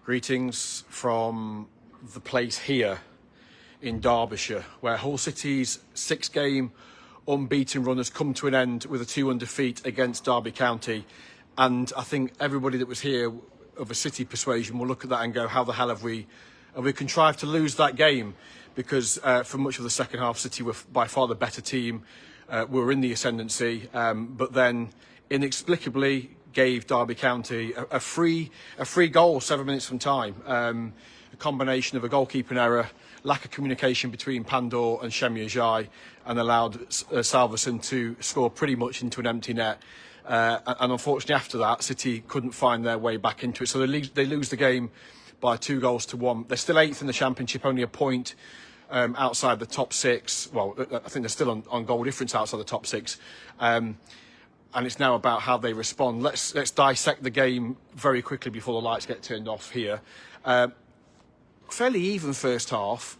Greetings from the place here in Derbyshire, where Hull City's 6-game unbeaten run has come to an end with a 2-1 defeat against Derby County. And I think everybody that was here of a City persuasion will look at that and go, how the hell have we contrived to lose that game? Because for much of the second half, City were by far the better team, were in the ascendancy, but then inexplicably gave Derby County a free goal 7 minutes from time. A combination of a goalkeeping error, lack of communication between Pandor and Shemi Ajayi, and allowed Salverson to score pretty much into an empty net. And unfortunately after that, City couldn't find their way back into it. So they lose the game by 2-1. They're still 8th in the Championship, only a point outside the top 6. Well, I think they're still on goal difference outside the top 6. And it's now about how they respond. Let's dissect the game very quickly before the lights get turned off here. Fairly even first half.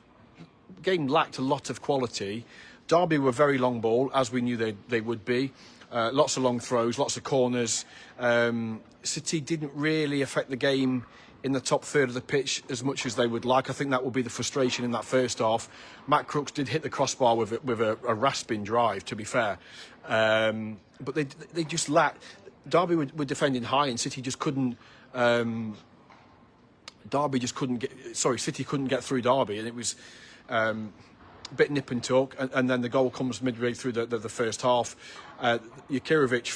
Game lacked a lot of quality. Derby were very long ball, as we knew they would be. Lots of long throws, lots of corners. City didn't really affect the game in the top third of the pitch as much as they would like. I think that will be the frustration in that first half. Matt Crooks did hit the crossbar with a rasping drive, to be fair. But they just lacked. Derby were defending high, and City just couldn't. City couldn't get through Derby, and it was a bit nip and tuck. And then the goal comes midway through the first half. Sergei Yakirovic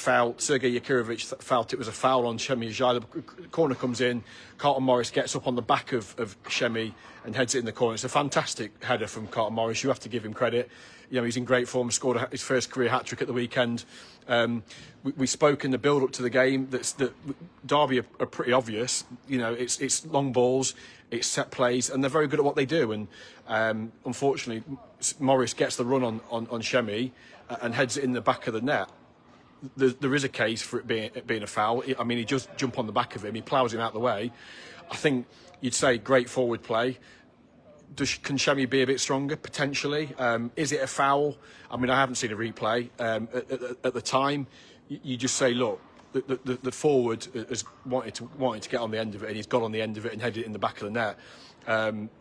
felt it was a foul on Shemi Ajayi. The corner comes in. Carlton Morris gets up on the back of Shemi and heads it in the corner. It's a fantastic header from Carlton Morris. You have to give him credit. You know, he's in great form. Scored his first career hat-trick at the weekend. We spoke in the build-up to the game that Derby are pretty obvious. You know, it's long balls, it's set plays, and they're very good at what they do. And unfortunately, Morris gets the run on Shemi and heads it in the back of the net. There is a case for it being a foul. I mean, he just jumped on the back of him. He ploughs him out the way. I think you'd say great forward play. Can Shemi be a bit stronger? Potentially. Is it a foul? I mean, I haven't seen a replay. At the time, you just say, look, the forward has wanted to get on the end of it, and he's got on the end of it and headed it in the back of the net.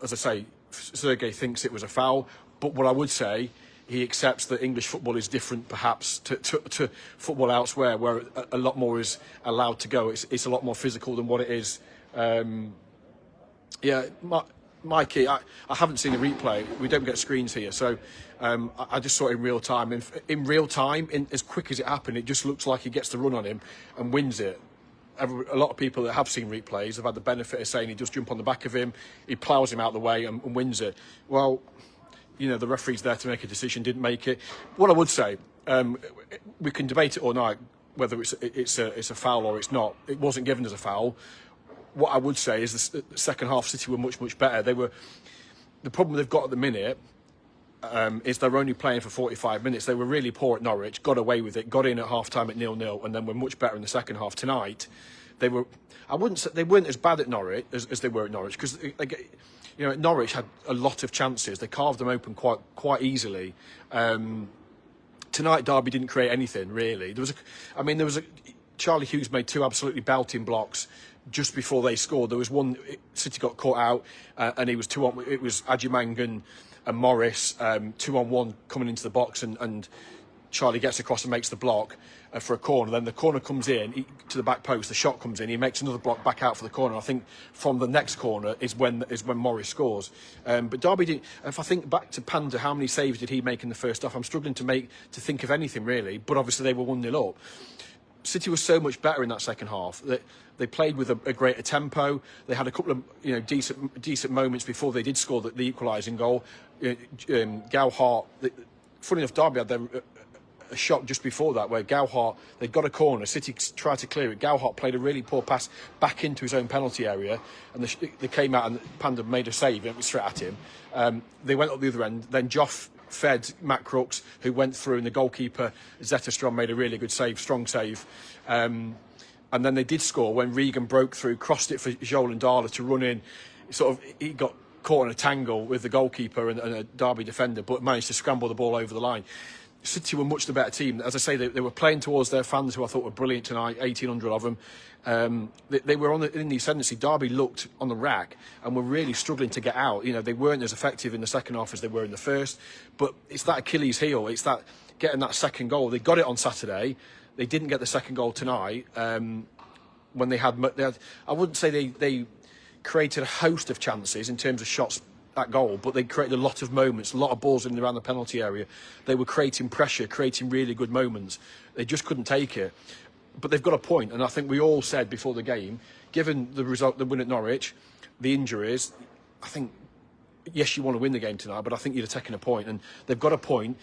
As I say, Sergei thinks it was a foul, but what I would say, he accepts that English football is different, perhaps, to football elsewhere, where a lot more is allowed to go. It's a lot more physical than what it is. Mikey, I haven't seen a replay. We don't get screens here, so I just saw it in real time. In real time, as quick as it happened, it just looks like he gets the run on him and wins it. A lot of people that have seen replays have had the benefit of saying he just jump on the back of him, he ploughs him out the way and wins it. Well, you know, the referee's there to make a decision, didn't make it. What I would say, we can debate it all night whether it's a foul or it's not. It wasn't given as a foul. What I would say is the second half, City were much better. The problem they've got at the minute is they're only playing for 45 minutes. They were really poor at Norwich, got away with it, got in at half time at 0-0, and then were much better in the second half. Tonight, they weren't as bad at Norwich as they were at Norwich, because Norwich had a lot of chances. They carved them open quite easily. Tonight, Derby didn't create anything really. Charlie Hughes made 2 absolutely belting blocks just before they scored. There was one, City got caught out, and he was 2-on. It was Ajimangan and Morris 2-on-1 coming into the box, and Charlie gets across and makes the block for a corner. Then the corner comes in to the back post. The shot comes in. He makes another block back out for the corner. I think from the next corner is when Morris scores. But Derby didn't. If I think back to Panda, how many saves did he make in the first half? I'm struggling to think of anything really. But obviously they were 1-0 up. City was so much better in that second half that they played with a greater tempo. They had a couple of decent moments before they did score the equalising goal. Gowhart, funny enough, Derby had a shot just before that where Gowhart, they got a corner, City tried to clear it. Gowhart played a really poor pass back into his own penalty area, and they came out and Panda made a save and it was straight at him. They went up the other end, then Joff fed Matt Crooks, who went through, and the goalkeeper Zetterstrom made a really good save, strong save. And then they did score when Regan broke through, crossed it for Joel Ndala to run in. He got caught in a tangle with the goalkeeper and a Derby defender, but managed to scramble the ball over the line. City were much the better team. As I say, they were playing towards their fans, who I thought were brilliant tonight, 1,800 of them. They were in the ascendancy. Derby looked on the rack and were really struggling to get out. You know, they weren't as effective in the second half as they were in the first. But it's that Achilles heel. It's that getting that second goal. They got it on Saturday. They didn't get the second goal tonight. When they had, I wouldn't say they created a host of chances in terms of shots at goal, but they created a lot of moments, a lot of balls in and around the penalty area. They were creating pressure, creating really good moments. They just couldn't take it. But they've got a point, and I think we all said before the game, given the result, the win at Norwich, the injuries, I think, yes, you want to win the game tonight, but I think you'd have taken a point, and they've got a point.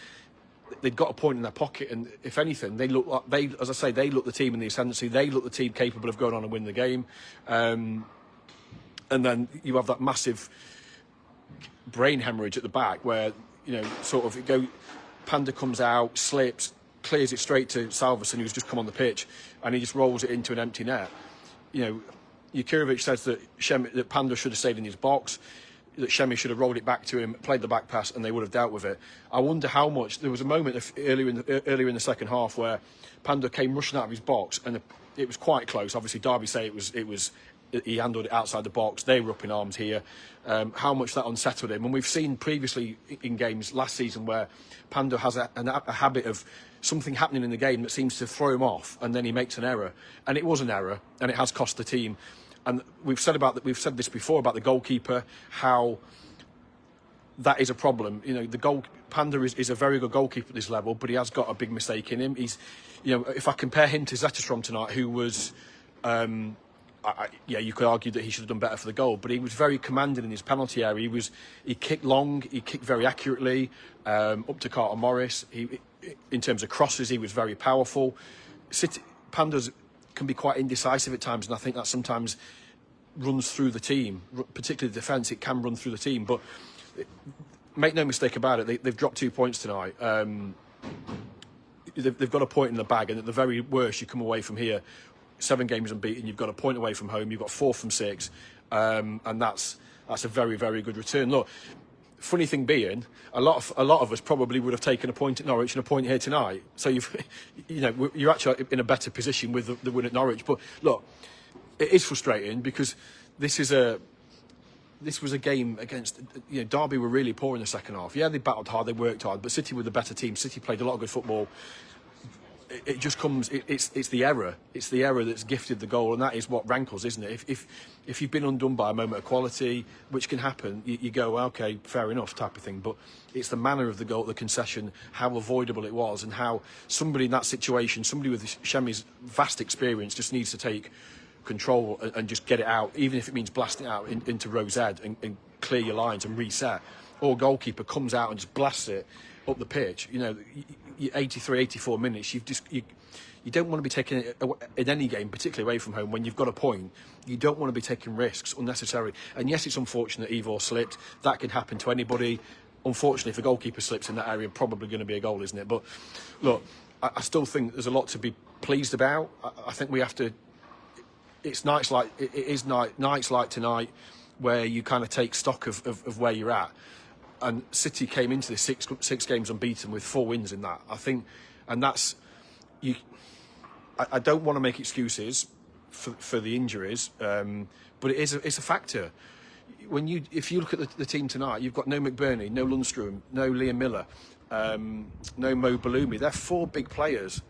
They've got a point in their pocket, and if anything, they look like as I say, they look the team in the ascendancy. They look the team capable of going on and win the game. And then you have that massive brain hemorrhage at the back where, you know, sort of Panda comes out, slips, clears it straight to Salverson, who's just come on the pitch, and he just rolls it into an empty net. You know, Jurkovic says that Panda should have stayed in his box, that Shemi should have rolled it back to him, played the back pass, and they would have dealt with it. I wonder how much. There was a moment earlier in the second half where Panda came rushing out of his box, and it was quite close. Obviously, Derby say it was he handled it outside the box. They were up in arms here. How much that unsettled him, and we've seen previously in games last season where Panda has a habit of something happening in the game that seems to throw him off, and then he makes an error, and it was an error, and it has cost the team. And we've said this before about the goalkeeper, how that is a problem. You know, Panda is a very good goalkeeper at this level, but he has got a big mistake in him. He's, you know, if I compare him to Zetterstrom tonight, who was, you could argue that he should have done better for the goal, but he was very commanding in his penalty area. He kicked long, he kicked very accurately, up to Carter Morris. In terms of crosses, he was very powerful. Pandas can be quite indecisive at times, and I think that sometimes runs through the team, particularly the defence. It can run through the team, but make no mistake about it, they've dropped 2 points tonight. They've got a point in the bag, and at the very worst, you come away from here 7 games unbeaten. You've got a point away from home. You've got 4 from 6, and that's a very, very good return. Look, funny thing being, a lot of us probably would have taken a point at Norwich and a point here tonight. So you're actually in a better position with the win at Norwich. But look, it is frustrating because this was a game against, you know, Derby were really poor in the second half. Yeah, they battled hard, they worked hard, but City were the better team. City played a lot of good football. It just comes. It's the error. It's the error that's gifted the goal, and that is what rankles, isn't it? If you've been undone by a moment of quality, which can happen, you go, well, okay, fair enough, type of thing. But it's the manner of the goal, the concession, how avoidable it was, and how somebody in that situation, somebody with Shemi's vast experience, just needs to take control and just get it out, even if it means blasting it out into row Z and clear your lines and reset. Or goalkeeper comes out and just blasts it up the pitch. You know, 83, 84 minutes, you don't want to be taking it in any game, particularly away from home, when you've got a point. You don't want to be taking risks unnecessarily. And yes, it's unfortunate Ivor slipped. That can happen to anybody. Unfortunately, if a goalkeeper slips in that area, probably going to be a goal, isn't it? But look, I still think there's a lot to be pleased about. I think we have to. It's nights like tonight where you kind of take stock of where you're at. And City came into this six games unbeaten with 4 wins in that. I think, and that's you. I don't want to make excuses for the injuries, but it's a factor. If you look at the team tonight, you've got no McBurney, no Lundstrom, no Liam Miller, no Mo Balumi. They're 4 big players.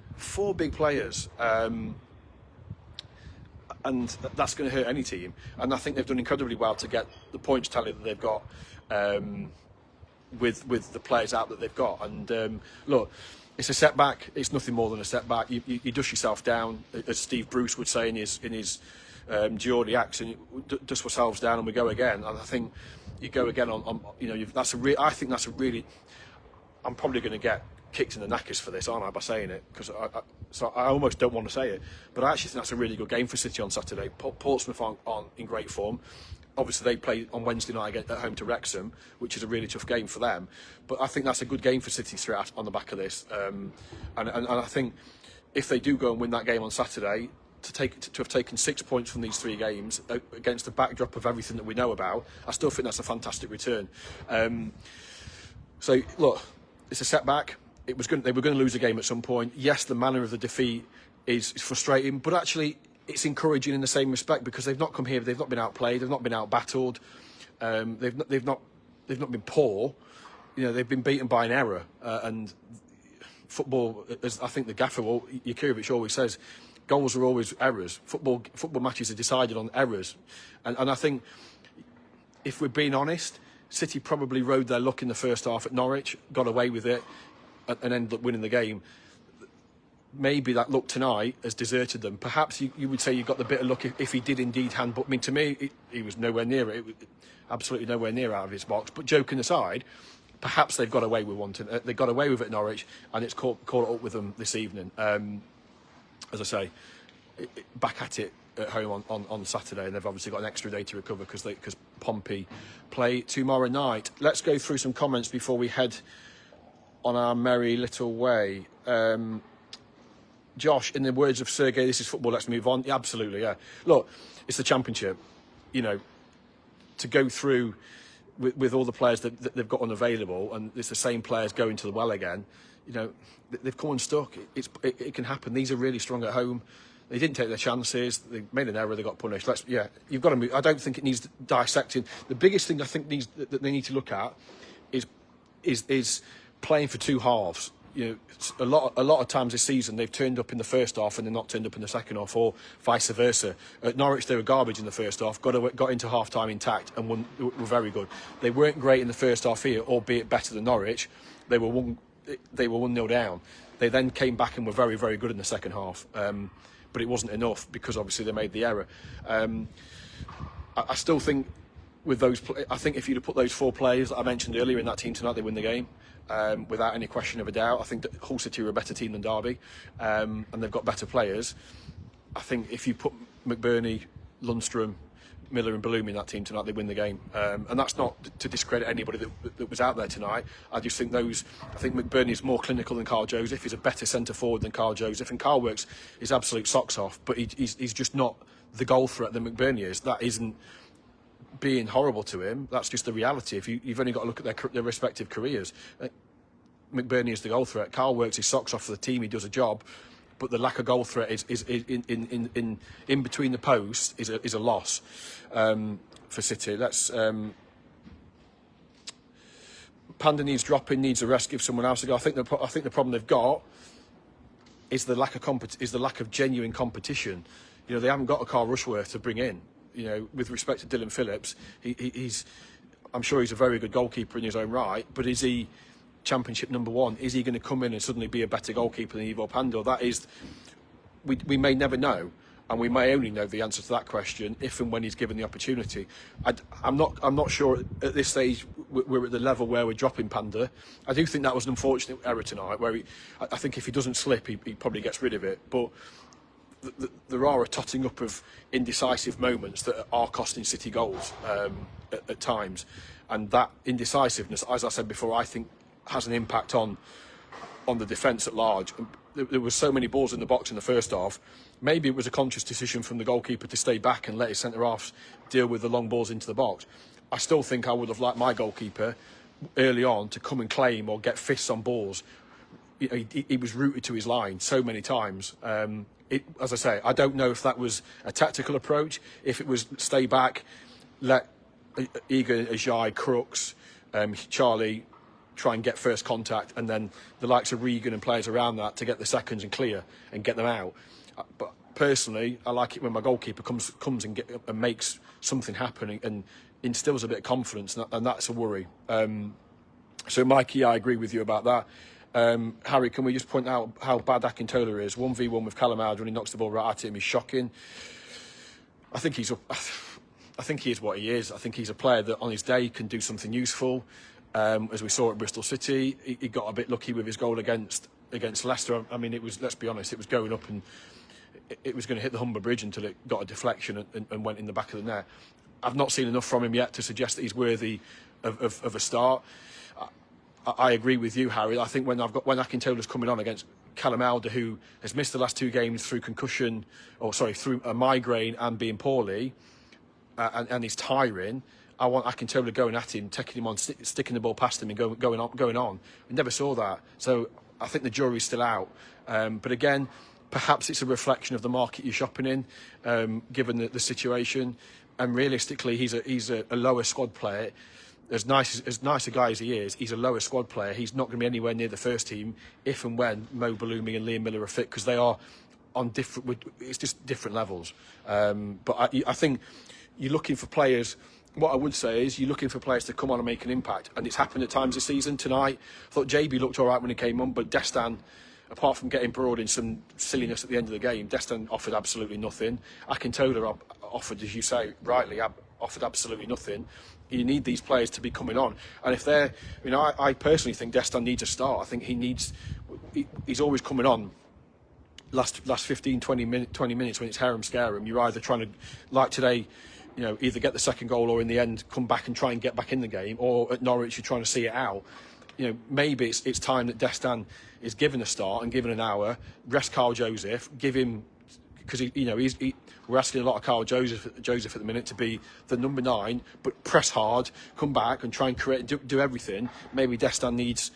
And that's going to hurt any team. And I think they've done incredibly well to get the points tally that they've got with the players out that they've got. And look, it's a setback. It's nothing more than a setback. You dust yourself down, as Steve Bruce would say in his Geordie accent. Dust ourselves down and we go again. And I think you go again on I think that's a really. I'm probably going to get kicked in the knackers for this, aren't I, by saying it? Because I almost don't want to say it, but I actually think that's a really good game for City on Saturday. Portsmouth aren't in great form. Obviously, they play on Wednesday night at home to Wrexham, which is a really tough game for them. But I think that's a good game for City throughout on the back of this. And I think if they do go and win that game on Saturday, to have taken 6 points from these 3 games against the backdrop of everything that we know about, I still think that's a fantastic return. So look, it's a setback. they were going to lose a game at some point. Yes, the manner of the defeat is frustrating, but actually it's encouraging in the same respect because they've not come here, they've not been outplayed, they've not been out-battled, they've not been poor. You know, they've been beaten by an error, and football, as I think the gaffer, Jurkovic, always says, goals are always errors. Football matches are decided on errors, and I think if we're being honest, City probably rode their luck in the first half at Norwich, got away with it, and ended up winning the game. Maybe that luck tonight has deserted them. Perhaps you would say you got the bit of luck if he did indeed handball. I mean, to me, he was nowhere near it. Absolutely nowhere near out of his box. But joking aside, perhaps they've got away with one. They got away with it at Norwich, and it's caught up with them this evening. As I say, back at it at home on Saturday, and they've obviously got an extra day to recover because Pompey play tomorrow night. Let's go through some comments before we head on our merry little way. Josh, in the words of Sergei, this is football, let's move on. Yeah, absolutely, yeah. Look, it's the Championship. You know, to go through with all the players that they've got unavailable, and it's the same players going to the well again, you know, they've come unstuck. It can happen. These are really strong at home. They didn't take their chances. They made an error. They got punished. You've got to move. I don't think it needs dissecting. The biggest thing I think that they need to look at is playing for two halves. You know, a lot of times this season they've turned up in the first half and they're not turned up in the second half, or vice versa. At Norwich they were garbage in the first half, got into half time intact and were very good. They weren't great in the first half here, albeit better than Norwich. They were 1-0 down. They then came back and were very, very good in the second half. But it wasn't enough because obviously they made the error. I still think with those, I think if you'd have put those four players that I mentioned earlier in that team tonight, they win the game. Without any question of a doubt. I think that Hull City are a better team than Derby, and they've got better players. I think if you put McBurney, Lundstram, Miller and Bloom in that team tonight, they win the game. And that's not to discredit anybody that was out there tonight. I just think I think McBurney is more clinical than Carl Joseph. He's a better centre forward than Carl Joseph, and Carl works his absolute socks off, but he's just not the goal threat that McBurney is. That isn't being horrible to him. That's just the reality. If you've only got to look at their respective careers. McBurney is the goal threat. Carl works his socks off for the team. He does a job, but the lack of goal threat is in between the posts is a loss for City. That's Panda needs dropping, needs a rest, give someone else a go. I think the problem they've got is the lack of genuine competition. You know, they haven't got a Carl Rushworth to bring in. You know, with respect to Dylan Phillips, I'm sure he's a very good goalkeeper in his own right, but is he Championship number one? Is he going to come in and suddenly be a better goalkeeper than Ivo Pandor? That is, we may never know, and we may only know the answer to that question if and when he's given the opportunity. I'm not sure at this stage we're at the level where we're dropping Panda. I do think that was an unfortunate error tonight, where I think if he doesn't slip, he probably gets rid of it, but there are a totting up of indecisive moments that are costing City goals at times, and that indecisiveness, as I said before, I think has an impact on the defence at large. There were so many balls in the box in the first half. Maybe it was a conscious decision from the goalkeeper to stay back and let his centre-halves deal with the long balls into the box. I still think I would have liked my goalkeeper early on to come and claim or get fists on balls. He was rooted to his line so many times. As I say, I don't know if that was a tactical approach, if it was stay back, let Igor, Ajay, Crooks, Charlie try and get first contact, and then the likes of Regan and players around that to get the seconds and clear and get them out. But personally, I like it when my goalkeeper comes and makes something happen and instills a bit of confidence, and that's a worry. So Mikey, I agree with you about that. Harry, can we just point out how bad Akintola is? 1v1 with Calamitous when he knocks the ball right at him is shocking. I think he is what he is. I think he's a player that on his day can do something useful. As we saw at Bristol City, he got a bit lucky with his goal against Leicester. I mean, let's be honest, it was going up and it was going to hit the Humber Bridge until it got a deflection and went in the back of the net. I've not seen enough from him yet to suggest that he's worthy of a start. I agree with you, Harry. I think when Akintola's coming on against Callum Alder, who has missed the last two games through through a migraine and being poorly, and he's tiring, I want Akintola going at him, taking him on, sticking the ball past him and going on. We never saw that. So I think the jury's still out. But again, perhaps it's a reflection of the market you're shopping in, given the situation. And realistically, he's a lower squad player. As nice a guy as he is, he's a lower squad player. He's not going to be anywhere near the first team if and when Mo Balumi and Liam Miller are fit, because they are on different. It's just different levels. But I think you're looking for players. What I would say is you're looking for players to come on and make an impact, and it's happened at times this season. Tonight, I thought JB looked all right when he came on, but Destan, apart from getting broad in some silliness at the end of the game, Destan offered absolutely nothing. Akintola offered, as you say, rightly, offered absolutely nothing. You need these players to be coming on, and if they're, I personally think Destan needs a start. I think he's always coming on last 15, 20 minutes when it's harem scarum. You're either trying to, like today, either get the second goal or in the end come back and try and get back in the game, or at Norwich you're trying to see it out. Maybe it's time that Destan is given a start and given an hour. Rest Carl Joseph, give him, because we're asking a lot of Carl Joseph at the minute to be the number 9, but press hard, come back and try and create, do everything. Maybe Destan needs,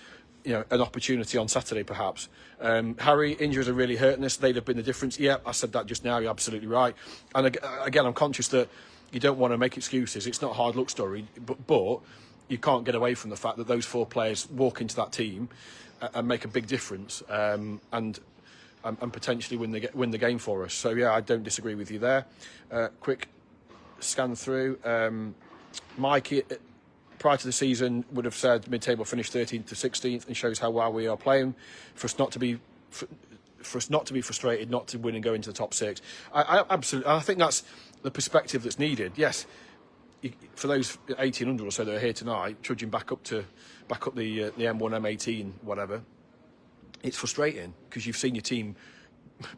an opportunity on Saturday, perhaps. Harry, injuries are really hurting us. They'd have been the difference. Yeah, I said that just now. You're absolutely right. And again, I'm conscious that you don't want to make excuses. It's not a hard luck story, but you can't get away from the fact that those 4 players walk into that team and make a big difference, and potentially win the game for us. So yeah, I don't disagree with you there. Quick scan through. Mike, prior to the season, would have said mid-table finish 13th to 16th, and shows how well we are playing. For us not to be frustrated, not to win and go into the top 6. I absolutely. I think that's the perspective that's needed. Yes, for those 1,800 or so that are here tonight, trudging back up the M1, M18, whatever. It's frustrating because you've seen your team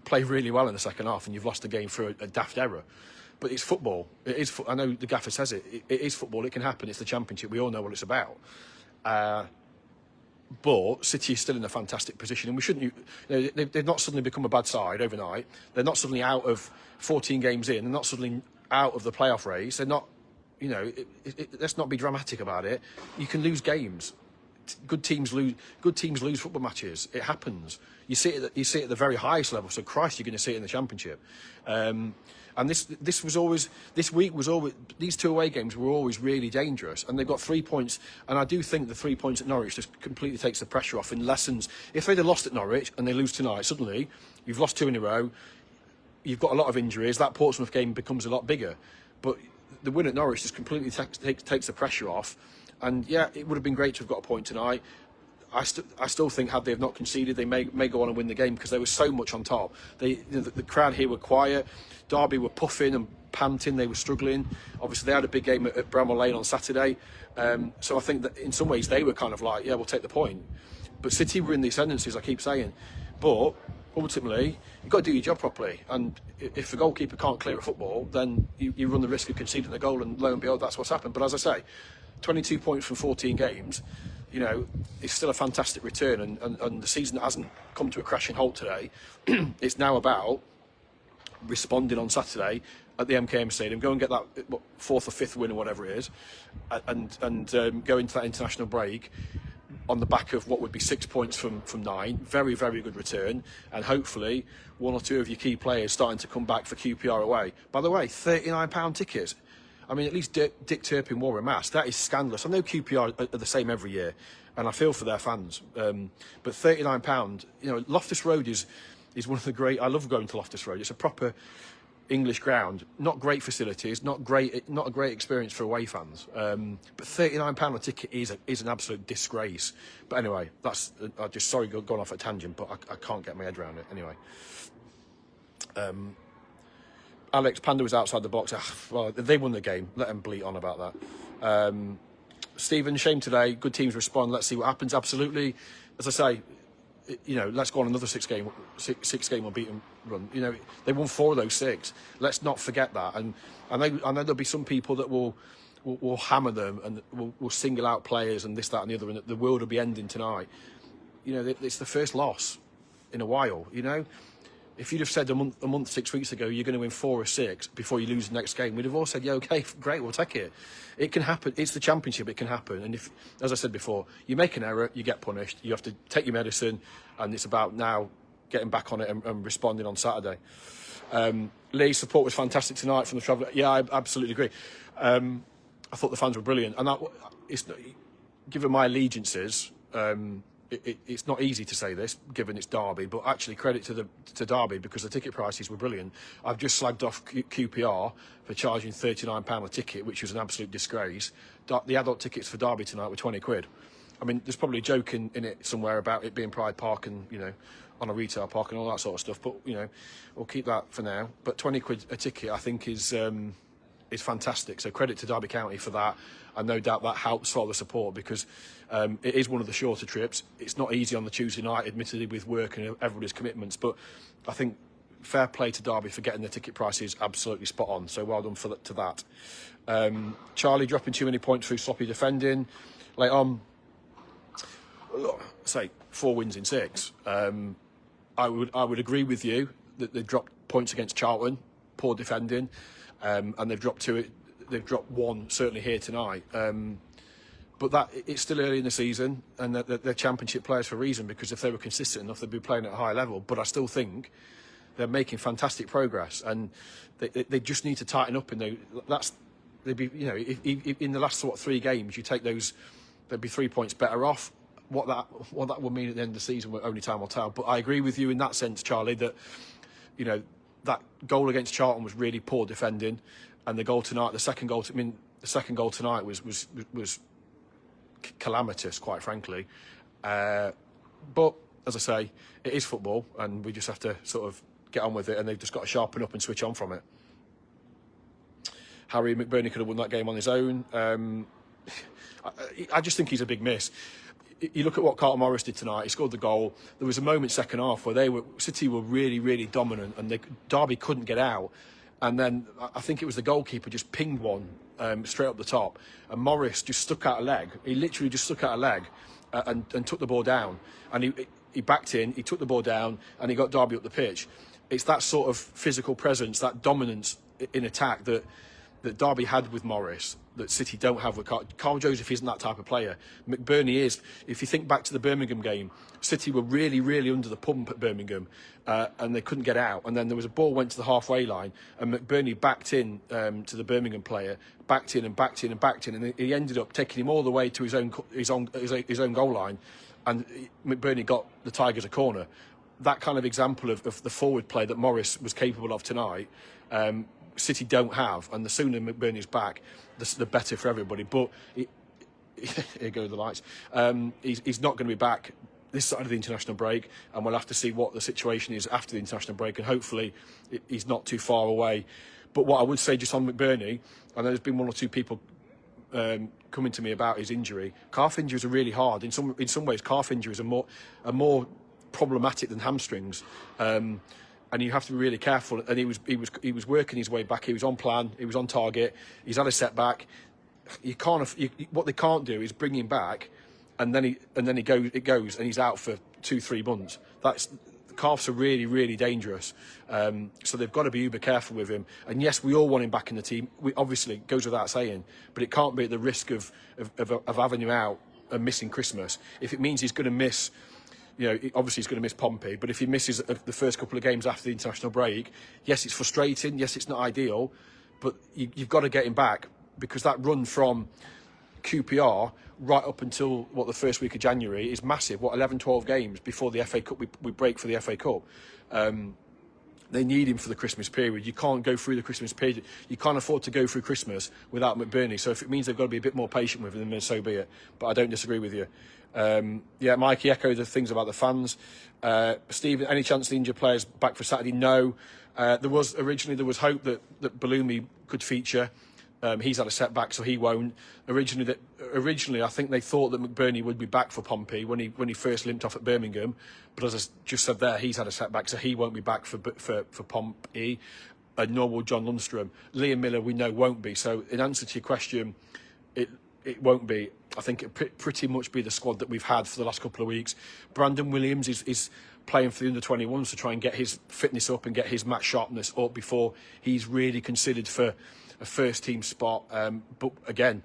play really well in the second half and you've lost the game through a daft error. But it's football. It is. I know the gaffer says it. It is football. It can happen. It's the Championship. We all know what it's about. But City is still in a fantastic position, and we shouldn't. They've not suddenly become a bad side overnight. They're not suddenly out of 14 games in. They're not suddenly out of the playoff race. They're not. Let's not be dramatic about it. You can lose games. Good teams lose football matches. It happens. You see it at the very highest level. So Christ, you're going to see it in the Championship. And this week was always, these 2 away games were always really dangerous, and they've got 3 points. And I do think the 3 points at Norwich just completely takes the pressure off and lessens. If they'd have lost at Norwich and they lose tonight, suddenly you've lost 2 in a row. You've got a lot of injuries. That Portsmouth game becomes a lot bigger. But the win at Norwich just completely takes the pressure off. And yeah, it would have been great to have got a point tonight. I still think had they have not conceded, they may go on and win the game because there was so much on top. The crowd here were quiet. Derby were puffing and panting. They were struggling. Obviously, they had a big game at Bramall Lane on Saturday. So I think that in some ways they were kind of like, yeah, we'll take the point. But City were in the ascendancy, as I keep saying. But ultimately, you've got to do your job properly. And if the goalkeeper can't clear a football, then you run the risk of conceding a goal. And lo and behold, that's what's happened. But as I say, 22 points from 14 games, it's still a fantastic return, and the season hasn't come to a crashing halt today. It's now about responding on Saturday at the MKM Stadium, go and get that 4th or 5th win or whatever it is, and go into that international break on the back of what would be 6 points from 9. Very, very good return, and hopefully 1 or 2 of your key players starting to come back for QPR away. By the way, £39 tickets. I mean, at least Dick Turpin wore a mask. That is scandalous. I know QPR are the same every year, and I feel for their fans. But £39, Loftus Road is one of the great. I love going to Loftus Road. It's a proper English ground. Not great facilities. Not a great experience for away fans. But £39 a ticket is an absolute disgrace. But anyway, that's. I just sorry going off at a tangent, but I can't get my head around it anyway. Alex Panda was outside the box. Well, they won the game. Let them bleat on about that. Stephen, shame today. Good teams respond. Let's see what happens. Absolutely. As I say, let's go on another six game unbeaten run. They won 4 of those 6. Let's not forget that. And I know there'll be some people that will hammer them and will single out players and this, that, and the other, and the world will be ending tonight. It's the first loss in a while. If you'd have said a month, 6 weeks ago, you're going to win 4 or 6 before you lose the next game, we'd have all said, yeah, okay, great, we'll take it. It can happen. It's the Championship. It can happen. And if, as I said before, you make an error, you get punished. You have to take your medicine, and it's about now getting back on it and responding on Saturday. Lee's support was fantastic tonight from the Traveller. Yeah, I absolutely agree. I thought the fans were brilliant, and given my allegiances, it's not easy to say this, given it's Derby, but actually credit to Derby, because the ticket prices were brilliant. I've just slagged off QPR for charging £39 a ticket, which was an absolute disgrace. The adult tickets for Derby tonight were 20 quid. I mean, there's probably a joke in it somewhere about it being Pride Park and, you know, on a retail park and all that sort of stuff, but, you know, we'll keep that for now. But 20 quid a ticket, I think, is fantastic. So credit to Derby County for that, and no doubt that helps swallow the support, because it is one of the shorter trips. It's not easy on the Tuesday night, admittedly, with work and everybody's commitments, but I think fair play to Derby for getting their ticket prices absolutely spot on. So well done to that. Charlie dropping too many points through sloppy defending. Late on, say 4 wins in 6. I would agree with you that they've dropped points against Charlton, poor defending, and they've dropped 2. They've dropped 1 certainly here tonight. But it's still early in the season, and they're Championship players for a reason, because if they were consistent enough, they'd be playing at a high level. But I still think they're making fantastic progress, and they just need to tighten up. They'd be, you know, if in the last 3 games you take those, they'd be 3 points better off. What that will mean at the end of the season, only time will tell. But I agree with you in that sense, Charlie, that, you know, that goal against Charlton was really poor defending, and the goal tonight, the second goal tonight was calamitous, quite frankly. But as I say, it is football, and we just have to sort of get on with it, and they've just got to sharpen up and switch on from it. Harry McBurney could have won that game on his own. I just think he's a big miss. You look at what Carlton Morris did tonight. He scored the goal. There was a moment second half where City were really, really dominant, and Derby couldn't get out. And then I think it was the goalkeeper just pinged one straight up the top, and Morris just stuck out a leg. He literally just stuck out a leg and took the ball down. And he backed in, he took the ball down, and he got Derby up the pitch. It's that sort of physical presence, that dominance in attack that Derby had with Morris, that City don't have with Carl Joseph. Isn't that type of player. McBurney is. If you think back to the Birmingham game, City were really, really under the pump at Birmingham, and they couldn't get out. And then there was a ball went to the halfway line, and McBurney backed in to the Birmingham player, backed in, and he ended up taking him all the way to his own goal line, and McBurney got the Tigers a corner. That kind of example of the forward play that Morris was capable of tonight, City don't have, and the sooner McBurney's back, the better for everybody. But here go the lights. He's not going to be back this side of the international break, and we'll have to see what the situation is after the international break, and hopefully he's not too far away. But what I would say just on McBurney, I know there's been 1 or 2 people coming to me about his injury. Calf injuries are really hard. In some ways, calf injuries are more problematic than hamstrings. And you have to be really careful. And he was working his way back. He was on plan. He was on target. He's had a setback. What they can't do is bring him back, and then it goes, and he's out for 2-3 months. The calves are really, really dangerous. So they've got to be uber careful with him. And yes, we all want him back in the team. Obviously, it goes without saying, but it can't be at the risk of having him out and missing Christmas. If it means he's going to miss. You know, obviously he's going to miss Pompey, but if he misses the first couple of games after the international break, yes, it's frustrating, yes, it's not ideal, but you've got to get him back, because that run from QPR right up until, the first week of January is massive. 11, 12 games before the FA Cup, we break for the FA Cup. They need him for the Christmas period. You can't go through the Christmas period. You can't afford to go through Christmas without McBurney. So if it means they've got to be a bit more patient with him, then so be it. But I don't disagree with you. Yeah, Mikey echoed the things about the fans. Stephen, any chance the injured players back for Saturday? No. There was hope that Bellumi could feature. He's had a setback, so he won't. Originally, I think they thought that McBurney would be back for Pompey when he first limped off at Birmingham. But as I just said there, he's had a setback, so he won't be back for Pompey. Nor will John Lundstrom. Liam Miller, we know, won't be. So in answer to your question, it won't be. I think it'll pretty much be the squad that we've had for the last couple of weeks. Brandon Williams is playing for the under-21s to try and get his fitness up and get his match sharpness up before he's really considered for a first-team spot. But again,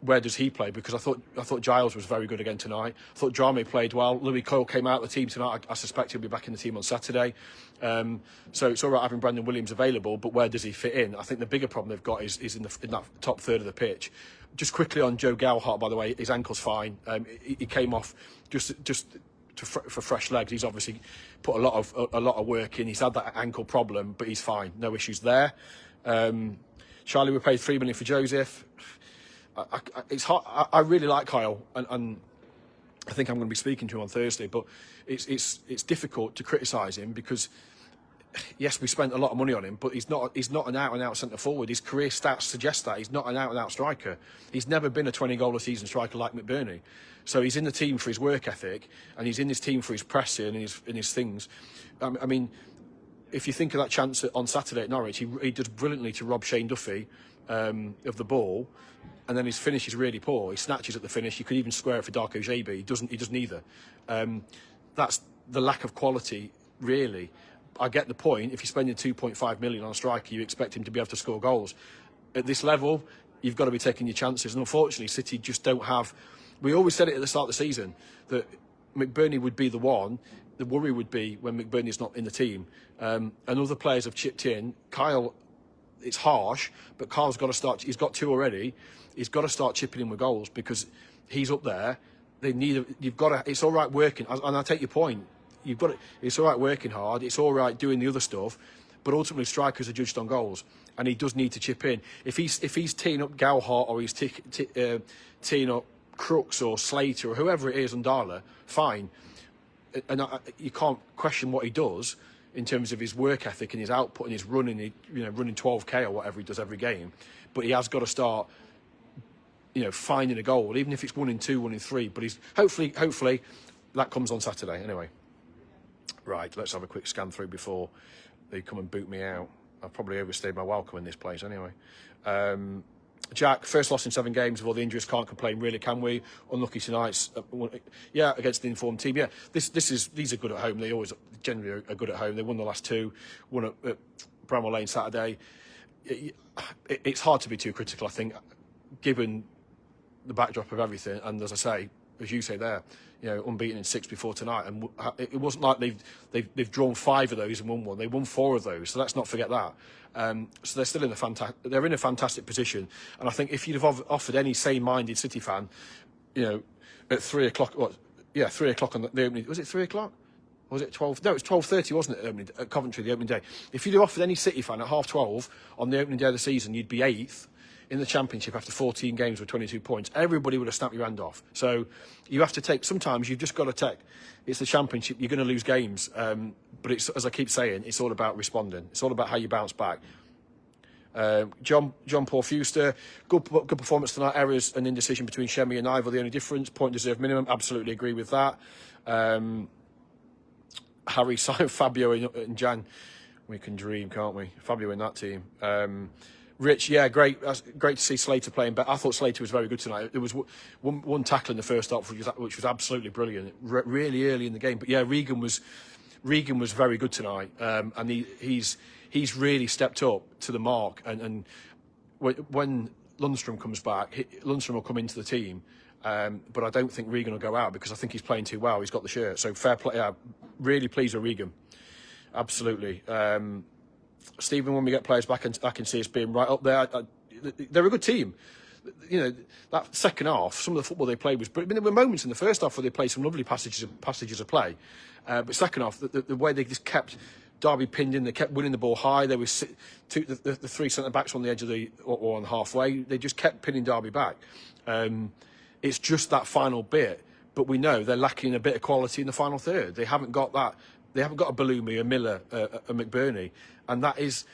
where does he play? Because I thought Giles was very good again tonight. I thought Drame played well. Louis Coyle came out of the team tonight. I suspect he'll be back in the team on Saturday. So it's all right having Brandon Williams available, but where does he fit in? I think the bigger problem they've got is in that top third of the pitch. Just quickly on Joe Gallhart, by the way, his ankle's fine. He came off just for fresh legs. He's obviously put a lot of work in. He's had that ankle problem, but he's fine. No issues there. Charlie, we paid $3 million for Joseph. It's hard. I really like Kyle, and I think I'm going to be speaking to him on Thursday. But it's difficult to criticise him because yes, we spent a lot of money on him, but he's not an out and out centre forward. His career stats suggest that he's not an out and out striker. He's never been a 20-goal a season striker like McBurney. So he's in the team for his work ethic, and he's in this team for his pressing and his things. I mean, if you think of that chance on Saturday at Norwich, he does brilliantly to rob Shane Duffy of the ball, and then his finish is really poor. He snatches at the finish. You could even square it for Darko JB. He doesn't either. That's the lack of quality, really. I get the point. If you're spending 2.5 million on a striker, you expect him to be able to score goals. At this level, you've got to be taking your chances. And unfortunately, City just don't have. We always said it at the start of the season that McBurney would be the one. The worry would be when McBurney's not in the team. And other players have chipped in. Kyle, it's harsh, but Kyle's got to start. He's got 2 already. He's got to start chipping in with goals because he's up there. You've got to. It's all right working, and I take your point. You've got it. It's all right working hard. It's all right doing the other stuff, but ultimately strikers are judged on goals, and he does need to chip in. If he's teeing up Gallhart or he's teeing up Crooks or Slater or whoever it is, Ndala, fine. And you can't question what he does in terms of his work ethic and his output and his running. Running 12k or whatever he does every game, but he has got to start. Finding a goal, even if it's 1 in 2, 1 in 3. But he's hopefully that comes on Saturday anyway. Right, let's have a quick scan through before they come and boot me out. I've probably overstayed my welcome in this place anyway. Jack, first loss in 7 games of all the injuries, can't complain really, can we? Unlucky tonight, against the informed team. Yeah, these are good at home. They always generally are good at home. They won the last 2, won at Bramwell Lane Saturday. It's hard to be too critical, I think, given the backdrop of everything, and as I say, as you say there, unbeaten in 6 before tonight, and it wasn't like they've drawn 5 of those and won 1. They won 4 of those, so let's not forget that. So they're still in a fantastic position, and I think if you'd have offered any sane-minded City fan, at 3 o'clock, 3 o'clock on the opening, was it 3 o'clock? Or was it 12? No, it was 12:30, wasn't it? At Coventry, the opening day. If you'd have offered any City fan at 12:30 on the opening day of the season, you'd be 8th. In the Championship after 14 games with 22 points, everybody would have snapped your hand off. So you have to sometimes you've just got to take, it's the Championship, you're going to lose games. But it's, as I keep saying, it's all about responding. It's all about how you bounce back. John Paul Fuster, good performance tonight, errors and indecision between Shemi and Ivor, the only difference, point deserved minimum, absolutely agree with that. Harry, Simon, Fabio and Jan, we can dream, can't we? Fabio in that team. Rich, yeah, great to see Slater playing. But I thought Slater was very good tonight. There was one tackle in the first half, which was absolutely brilliant, really early in the game. But yeah, Regan was very good tonight, and he's really stepped up to the mark. And when Lundstrom comes back, Lundstrom will come into the team. But I don't think Regan will go out because I think he's playing too well. He's got the shirt, so fair play. Yeah, really pleased with Regan, absolutely. Stephen, when we get players back, I can see us being right up there. They're a good team. That second half, some of the football they played was brilliant. I mean, there were moments in the first half where they played some lovely passages of play. But second half, the way they just kept Derby pinned in, they kept winning the ball high. There was the 3 centre-backs on the edge of or on halfway. They just kept pinning Derby back. It's just that final bit. But we know they're lacking a bit of quality in the final third. They haven't got that. They haven't got a Bellumi, a Miller, a McBurney. And that is,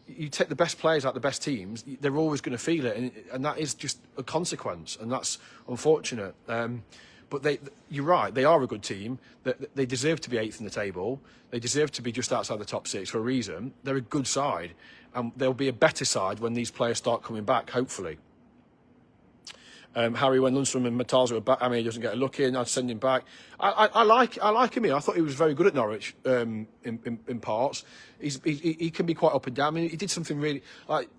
you take the best players out the best teams, they're always going to feel it. And that is just a consequence. And that's unfortunate. But you're right, they are a good team. They deserve to be 8th in the table. They deserve to be just outside the top 6 for a reason. They're a good side. And they'll be a better side when these players start coming back, hopefully. Harry, when Lundstrom and Matasa were back, I mean, he doesn't get a look in. I'd send him back. I like him here. I thought he was very good at Norwich in parts. He can be quite up and down. I mean, he did something really like.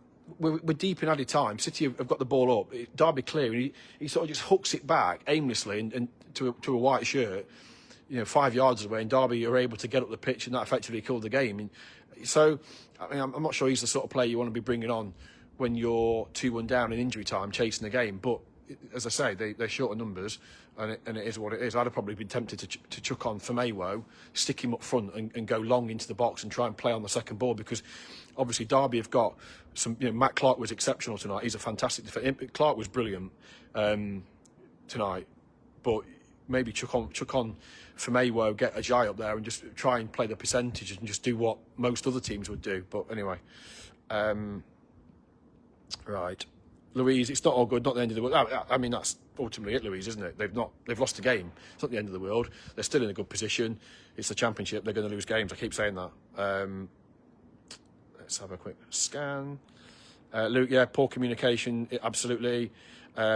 We're deep in added time. City have got the ball up. Derby clear, and he sort of just hooks it back aimlessly and to a white shirt, 5 yards away, and Derby are able to get up the pitch, and that effectively killed the game. And so, I mean, I'm not sure he's the sort of player you want to be bringing on when you're 2-1 down in injury time, chasing the game. But as I say, they're short of numbers, and it is what it is. I'd have probably been tempted to chuck on Firmino, stick him up front, and go long into the box and try and play on the second ball, because obviously Derby have got some. Matt Clark was exceptional tonight. He's a fantastic defender. Clark was brilliant tonight, but maybe chuck on Firmino, get Ajay up there, and just try and play the percentage and just do what most other teams would do. But anyway, right. Louise, it's not all good, not the end of the world. I mean, that's ultimately it, Louise, isn't it? They've lost a game. It's not the end of the world. They're still in a good position. It's the Championship. They're going to lose games. I keep saying that. Let's have a quick scan. Luke, yeah, poor communication, absolutely.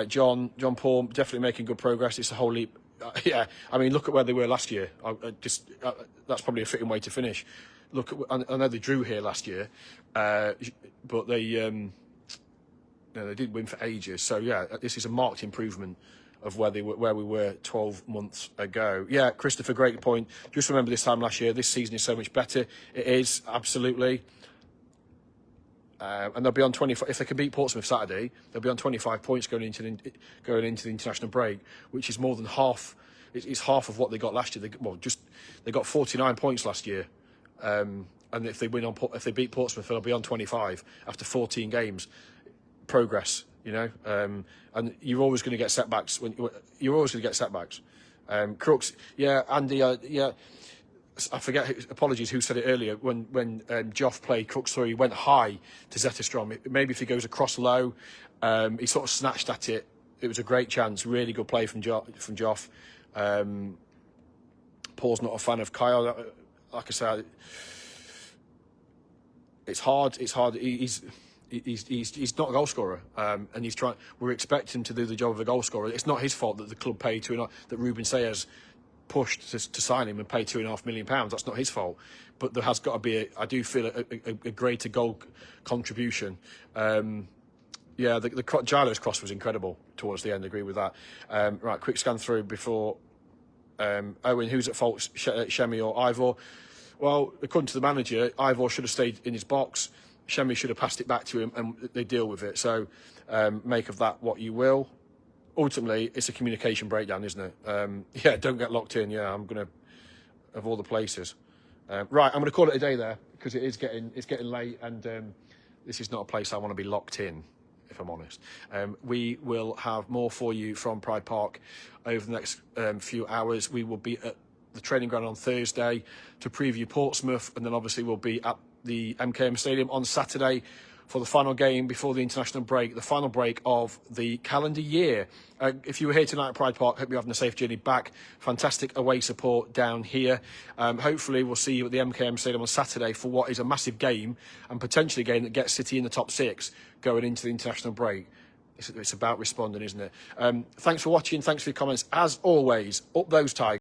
John Paul, definitely making good progress. It's a whole leap. Yeah, I mean, look at where they were last year. That's probably a fitting way to finish. Look, I know they drew here last year, but they didn't win for ages. So yeah, this is a marked improvement of where we were 12 months ago. Yeah, Christopher, great point. Just remember this time last year. This season is so much better. It is, absolutely. And they'll be on 25. If they can beat Portsmouth Saturday, they'll be on 25 points going into the international break, which is more than half. It's half of what they got last year. They got 49 points last year. And if they beat Portsmouth, they'll be on 25 after 14 games. Progress, and you're always going to get setbacks. Crooks, yeah, Andy, yeah. I forget. Apologies, who said it earlier when Joff played Crooks through. He went high to Zetterstrom. Maybe if he goes across low, he sort of snatched at it. It was a great chance. Really good play from Joff. Paul's not a fan of Kyle. Like I said, it's hard. He's not a goal scorer, and he's trying. We're expecting him to do the job of a goal scorer. It's not his fault that the club paid that Ruben Sayers pushed to sign him and pay £2.5 million. That's not his fault. But there has got to be, I do feel, a greater goal contribution. Yeah, the Giles cross was incredible towards the end. I agree with that. Right, quick scan through before Owen. Who's at fault, Shemi or Ivor? Well, according to the manager, Ivor should have stayed in his box. Shemi should have passed it back to him, and they deal with it. So make of that what you will. Ultimately, it's a communication breakdown, isn't it? Yeah, don't get locked in. Yeah, I'm going to, of all the places. Right, I'm going to call it a day there, because it's getting late, and this is not a place I want to be locked in, if I'm honest. We will have more for you from Pride Park over the next few hours. We will be at the training ground on Thursday to preview Portsmouth, and then obviously we'll be at the MKM Stadium on Saturday for the final game before the international break, the final break of the calendar year. If you were here tonight at Pride Park, hope you're having a safe journey back. Fantastic away support down here. Hopefully we'll see you at the MKM Stadium on Saturday for what is a massive game, and potentially a game that gets City in the top 6 going into the international break. It's about responding, isn't it? Thanks for watching. Thanks for your comments. As always, up those Tigers.